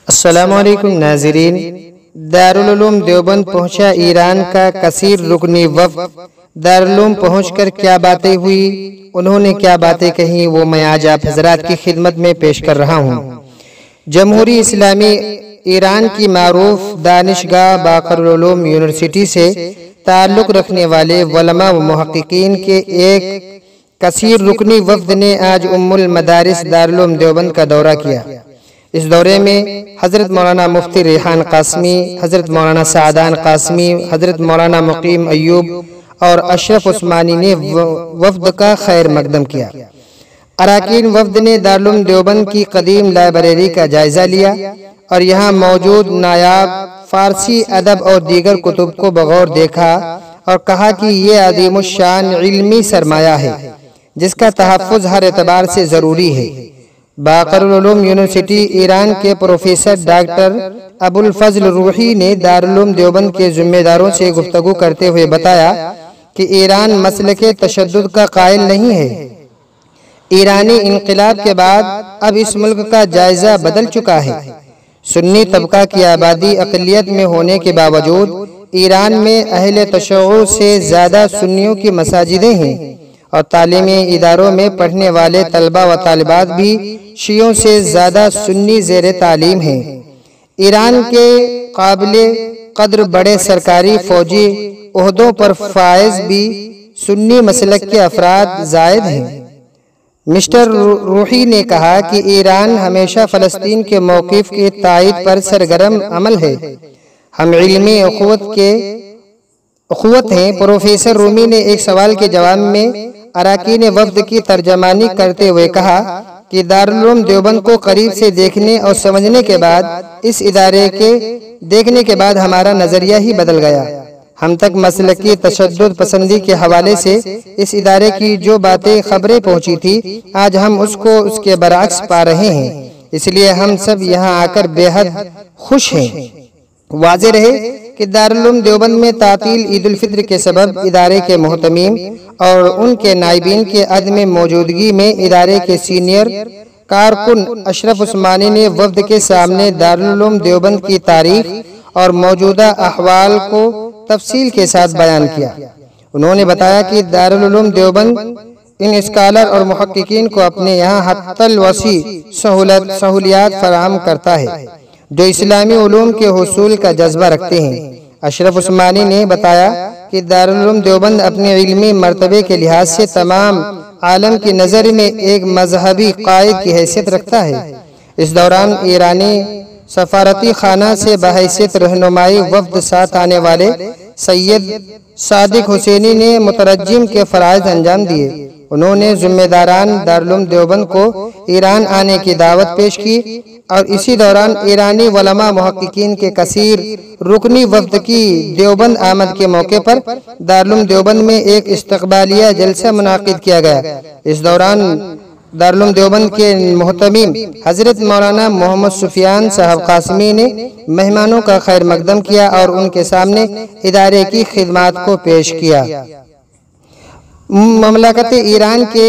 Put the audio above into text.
अस्सलामुअलैकुम नाज़रीन। दारुल उलूम देवबंद पहुंचा ईरान का कसीर रुकनी वफ़द। दारुल उलूम पहुंचकर क्या बातें हुई, उन्होंने क्या बातें कही, वो मैं आज आप हजरात की खिदमत में पेश कर रहा हूँ। जमहूरी इस्लामी ईरान की मारूफ दानिशगाह बाक़रुल उलूम यूनिवर्सिटी से ताल्लुक़ रखने वाले उलमा व मुहक्किकीन के एक कसीर रुकनी वफ़द ने आज उम्मुल मदारिस दारुल उलूम देवबंद का दौरा किया। इस दौरे में हज़रत मौलाना मुफ्ती रेहान कासमी, हज़रत मौलाना सादान कासमी, हज़रत मौलाना मुकीम अय्यूब और अशरफ उस्मानी ने वफ़द का खैर मकदम किया। अराकीन वफ़द ने दारुल उलूम देवबंद की कदीम लाइब्रेरी का जायज़ा लिया और यहाँ मौजूद नायाब फ़ारसी अदब और दीगर कुतुब को बगौर देखा और कहा कि ये अज़ीमुश्शान इल्मी सरमाया है जिसका तहफ़्फ़ुज़ हर एतबार से ज़रूरी है। बाक़रुल उलूम यूनिवर्सिटी ईरान के प्रोफेसर डॉक्टर अबुल फज़ल रूही ने दारुल उलूम देवबंद के ज़िम्मेदारों से गुफ्तगू करते हुए बताया कि ईरान मसलके तशद्दुद का कायल नहीं है। ईरानी इनक़िलाब के बाद अब इस मुल्क का जायज़ा बदल चुका है। सुन्नी तबका की आबादी अक़लियत में होने के बावजूद ईरान में अहले तशय्युअ से ज़्यादा सुन्नियों की मसाजिदें हैं और तालीमी इदारों में पढ़ने वाले तलबा व तालिबात भी शियों से ज़्यादा सुन्नी ज़ेर तालीम हैं। ईरान के काबिले कद्र बड़े सरकारी फ़ौजी ओहदों पर फायज़ भी सुन्नी मसलक के अफराद ज़ायद हैं। मिस्टर रूही ने कहा कि ईरान हमेशा फ़लस्तीन के मौक़िफ़ के तायद पर सरगर्म अमल है। हम इल्मी अख़ुवत हैं। प्रोफेसर रूमी ने एक सवाल के जवाब में अराकीन वफ़द की तर्जमानी करते हुए कहा कि दारुल उलूम देवबंद को करीब से देखने और समझने के बाद इस इदारे के देखने के बाद हमारा नज़रिया ही बदल गया। हम तक मसलकी तशद्दुद पसंदी के हवाले से इस इदारे की जो बातें खबरें पहुंची थी, आज हम उसको उसके बरअक्स पा रहे हैं। इसलिए हम सब यहाँ आकर बेहद खुश हैं। वाज़े रहे कि दारुल उलूम देवबंद में तातील ईद उल फित्र के सबब इदारे के मुहतमीम और उनके नाइबीन के अदम मौजूदगी में इदारे के सीनियर कारकुन अशरफ उस्मानी ने वफ़द के सामने दारुल उलूम देवबंद की तारीख और मौजूदा अहवाल को तफसील के साथ बयान किया। उन्होंने बताया कि दारुल उलूम देवबंद इन स्कॉलर और मुहक्किकीन को अपने यहाँ हत्तल वसी सहूलियात फराहम करता है जो इस्लामी उलूम के हुसूल का जज्बा रखते हैं। अशरफ उस्मानी ने बताया कि दारुल उलूम देवबंद अपने इल्मी मर्तबे के लिहाज से तमाम आलम की नज़र में एक मजहबी कायद की हैसियत रखता है। इस दौरान ईरानी सफारती खाना से बहैसियत रहनुमाई वफ़द साथ आने वाले सैयद सादिक हुसैनी ने मुतरज्जिम के फ़राइज़ अंजाम दिए। उन्होंने ज़िम्मेदारान दारुल उलूम देवबंद को ईरान आने की दावत पेश की और इसी दौरान ईरानी उलमा मुहक्किकीन के कसीर रुकनी वफ़द की देवबंद आमद के मौके पर दारुल उलूम देवबंद में एक इस्तक़बालिया जलसा मुनाक़िद किया गया। इस दौरान दारुल उलूम देवबंद के मुहतमीम हज़रत मौलाना मोहम्मद सुफियान साहब कासमी ने मेहमानों का खैर मकदम किया और उनके सामने इदारे की खिदमात को पेश किया। ममलकत ईरान के